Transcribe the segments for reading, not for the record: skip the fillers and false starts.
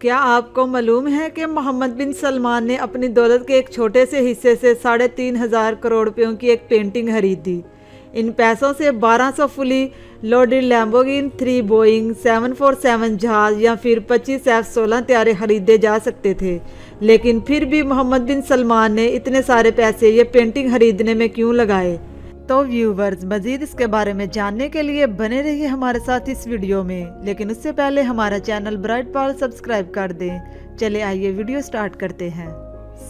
क्या आपको मालूम है कि मोहम्मद बिन सलमान ने अपनी दौलत के एक छोटे से हिस्से से 3,500 करोड़ रुपयों की एक पेंटिंग खरीदी। इन पैसों से 1200 फुली लोडेड लैम्बोर्गिनी 3 बोइंग 747 जहाज या फिर 25 F-16 तैयारे खरीदे जा सकते थे, लेकिन फिर भी मोहम्मद बिन सलमान ने इतने सारे पैसे ये पेंटिंग खरीदने में क्यों लगाए। तो व्यूवर्स, मजीद इसके बारे में जानने के लिए बने रहिए हमारे साथ इस वीडियो में, लेकिन उससे पहले हमारा चैनल ब्राइट पाल सब्सक्राइब कर दें। चले आइए वीडियो स्टार्ट करते हैं।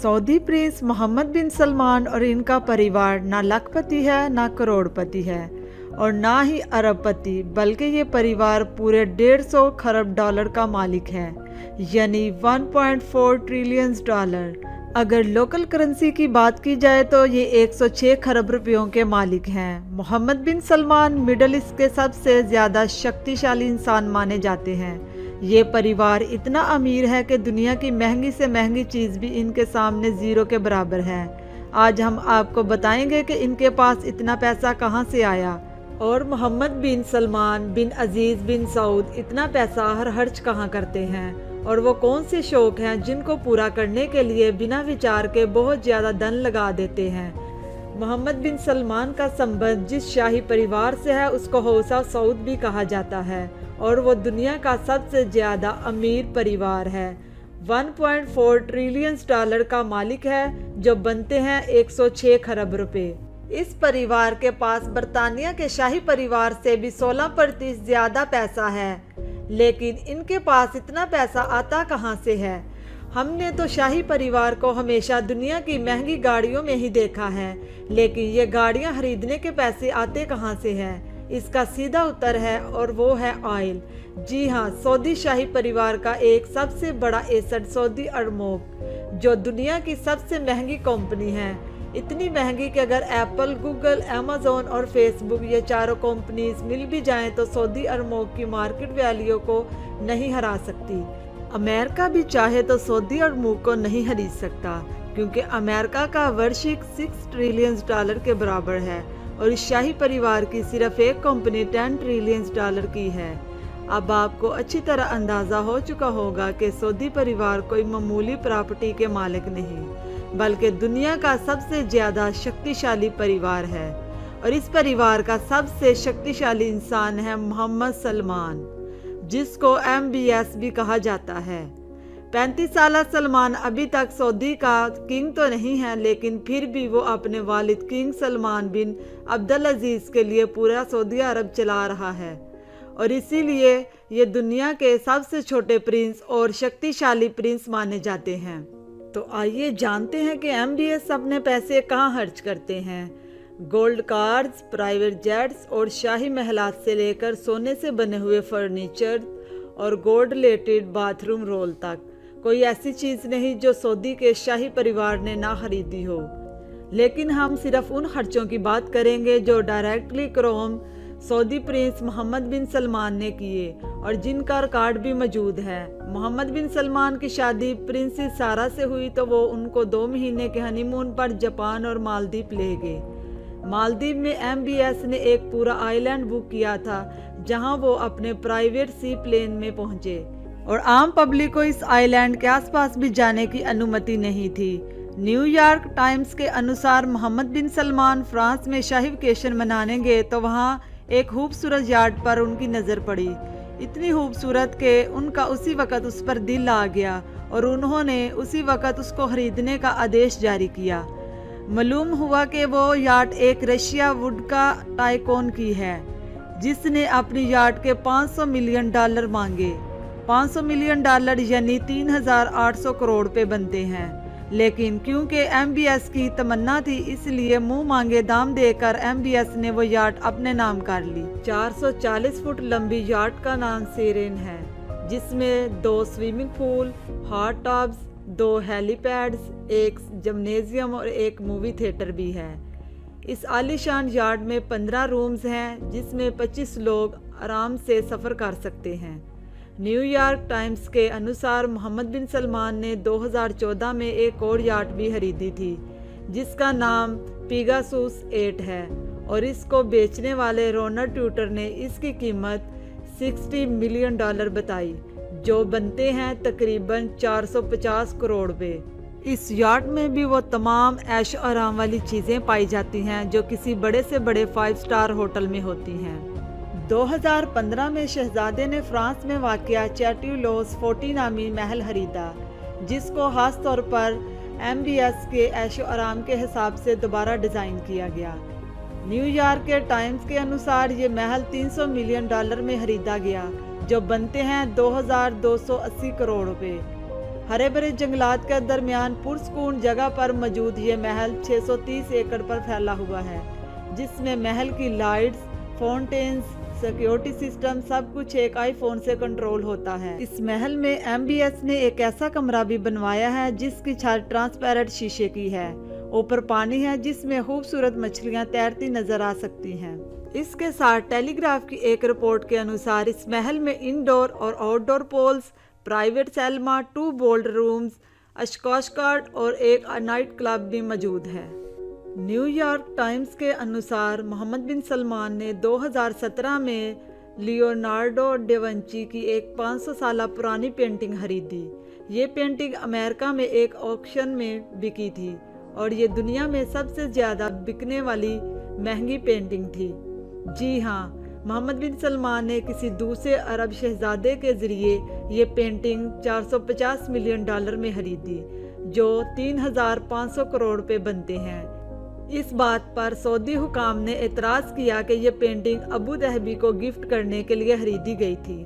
Saudi prince Mohammed bin Salman और इनका परिवार ना लाखपति है, ना करोड़पति है और ना ही अरबपति, बल्कि ये परिवार पूरे 150 खरब डॉलर का मालिक है, यानी 1.4 ट्रिलियन डॉलर। अगर लोकल करेंसी की बात की जाए तो ये 106 खरब रुपयों के मालिक हैं। Mohammad bin Salman middle east के सबसे ज़्यादा शक्तिशाली इंसान माने जाते हैं। ये परिवार इतना अमीर है कि दुनिया की महंगी से महंगी चीज़ भी इनके सामने ज़ीरो के बराबर है। आज हम आपको बताएंगे कि इनके पास इतना पैसा कहाँ से आया और मोहम्मद बिन सलमान बिन अजीज़ बिन सऊद इतना पैसा खर्च कहाँ करते हैं और वो कौन से शौक हैं जिनको पूरा करने के लिए बिना विचार के बहुत ज़्यादा धन लगा देते हैं। मोहम्मद बिन सलमान का संबंध जिस शाही परिवार से है उसको हौसा सऊद भी कहा जाता है और वो दुनिया का सबसे ज़्यादा अमीर परिवार है। 1.4 ट्रिलियन डॉलर का मालिक है, जो बनते हैं 106 खरब रुपए। इस परिवार के पास बरतानिया के शाही परिवार से भी 16% ज़्यादा पैसा है, लेकिन इनके पास इतना पैसा आता कहाँ से है। हमने तो शाही परिवार को हमेशा दुनिया की महंगी गाड़ियों में ही देखा है, लेकिन ये गाड़ियाँ खरीदने के पैसे आते कहाँ से हैं। इसका सीधा उत्तर है और वो है ऑयल। जी हाँ, सऊदी शाही परिवार का एक सबसे बड़ा एसेट सऊदी अरमोक, जो दुनिया की सबसे महंगी कंपनी है। इतनी महंगी कि अगर एप्पल, गूगल, अमेज़न और फेसबुक ये चारों कंपनीज मिल भी जाएं तो सऊदी अरमोक की मार्केट वैल्यू को नहीं हरा सकती। अमेरिका भी चाहे तो सऊदी अरमोक को नहीं खरीद सकता, क्योंकि अमेरिका का वार्षिक 6 ट्रिलियन डॉलर के बराबर है और इस शाही परिवार की सिर्फ एक कंपनी 10 ट्रिलियन डॉलर की है। अब आपको अच्छी तरह अंदाज़ा हो चुका होगा कि सऊदी परिवार कोई मामूली प्रॉपर्टी के मालिक नहीं, बल्कि दुनिया का सबसे ज़्यादा शक्तिशाली परिवार है और इस परिवार का सबसे शक्तिशाली इंसान है मोहम्मद सलमान, जिसको MBS भी कहा जाता है। 35 साल सलमान अभी तक सऊदी का किंग तो नहीं है, लेकिन फिर भी वो अपने वालिद किंग सलमान बिन अब्दुल अजीज़ के लिए पूरा सऊदी अरब चला रहा है और इसीलिए ये दुनिया के सबसे छोटे प्रिंस और शक्तिशाली प्रिंस माने जाते हैं। तो आइए जानते हैं कि MBS अपने पैसे कहाँ खर्च करते हैं। गोल्ड कार्स, प्राइवेट जेट्स और शाही महलात से लेकर सोने से बने हुए फर्नीचर और गोल्ड रिलेटेड बाथरूम रोल तक, कोई ऐसी चीज़ नहीं जो सऊदी के शाही परिवार ने ना खरीदी हो। लेकिन हम सिर्फ उन खर्चों की बात करेंगे जो directly crown Saudi prince Mohammed bin Salman ने किए और जिनका रिकॉर्ड भी मौजूद है। मोहम्मद बिन सलमान की शादी प्रिंसेस सारा से हुई तो वो उनको 2 महीने के हनीमून पर जापान और मालदीव ले गए। मालदीव में MBS ने एक पूरा आइलैंड बुक किया था, जहां वो अपने प्राइवेट सी प्लेन में पहुंचे और आम पब्लिक को इस आइलैंड के आसपास भी जाने की अनुमति नहीं थी। न्यूयॉर्क टाइम्स के अनुसार मोहम्मद बिन सलमान फ्रांस में शाही वेकेशन मनाने गए तो वहाँ एक खूबसूरत यार्ड पर उनकी नज़र पड़ी। इतनी खूबसूरत कि उनका उसी वक़्त उस पर दिल आ गया और उन्होंने उसी वक़्त उसको खरीदने का आदेश जारी किया। मालूम हुआ कि वो यार्ड एक रशिया वुड का टाइकोन की है, जिसने अपनी यार्ड के 500 मिलियन डॉलर मांगे। 500 मिलियन डॉलर यानी 3,800 करोड़ पे बनते हैं, लेकिन क्योंकि MBS की तमन्ना थी इसलिए मुंह मांगे दाम देकर MBS ने वो यार्ड अपने नाम कर ली। 440 फुट लंबी यार्ड का नाम सेरेन है, जिसमें 2 swimming pool, hot tubs, 2 helipads, एक जिम्नेजियम और एक मूवी थिएटर भी है। इस आलीशान यार्ड में 15 रूम्स हैं, जिसमें 25 लोग आराम से सफ़र कर सकते हैं। न्यूयॉर्क टाइम्स के अनुसार मोहम्मद बिन सलमान ने 2014 में एक और यार्ड भी खरीदी थी, जिसका नाम पेगासुस 8 है और इसको बेचने वाले रोनर ट्यूटर ने इसकी कीमत $60 मिलियन बताई, जो बनते हैं तकरीबन 450 करोड़ रुपए। इस यार्ड में भी वो तमाम ऐश आराम वाली चीज़ें पाई जाती हैं जो किसी बड़े से बड़े 5 स्टार होटल में होती हैं। 2015 में शहजादे ने फ्रांस में वाक़या चैट्यूलोस 40 नामी महल खरीदा, जिसको खास तौर पर MBS के ऐशो आराम के हिसाब से दोबारा डिज़ाइन किया गया। न्यूयॉर्क के टाइम्स के अनुसार ये महल $300 मिलियन में खरीदा गया, जो बनते हैं 2280 करोड़ रुपए। हरे भरे जंगलात के दरमियान पुरसकून जगह पर मौजूद ये महल 630 एकड़ पर फैला हुआ है, जिसमें महल की लाइट्स, फाउंटेन्स, सिक्योरिटी सिस्टम सब कुछ एक आईफोन से कंट्रोल होता है। इस महल में MBS ने एक ऐसा कमरा भी बनवाया है जिसकी छत ट्रांसपेरेंट शीशे की है। ऊपर पानी है जिसमें खूबसूरत मछलियां तैरती नजर आ सकती हैं। इसके साथ टेलीग्राफ की एक रिपोर्ट के अनुसार इस महल में इंडोर और आउटडोर पोल्स, प्राइवेट सैलमा, 2 बोल्ड रूम्स, स्क्वैश कार्ड और एक नाइट क्लब भी मौजूद है। न्यूयॉर्क टाइम्स के अनुसार मोहम्मद बिन सलमान ने 2017 में लियोनार्डो डा विंची की एक 500 साल पुरानी पेंटिंग खरीदी। ये पेंटिंग अमेरिका में एक ऑक्शन में बिकी थी और ये दुनिया में सबसे ज़्यादा बिकने वाली महंगी पेंटिंग थी। जी हाँ, मोहम्मद बिन सलमान ने किसी दूसरे अरब शहजादे के ज़रिए ये पेंटिंग $450 मिलियन में खरीदी, जो 3500 करोड़ रुपए बनते हैं। इस बात पर सऊदी हुकाम ने एतराज़ किया कि ये पेंटिंग अबू धाबी को गिफ्ट करने के लिए खरीदी गई थी,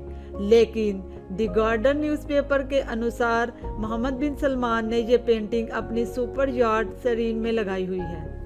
लेकिन द गार्डियन न्यूज़पेपर के अनुसार मोहम्मद बिन सलमान ने ये पेंटिंग अपनी सुपर यार्ड सरीन में लगाई हुई है।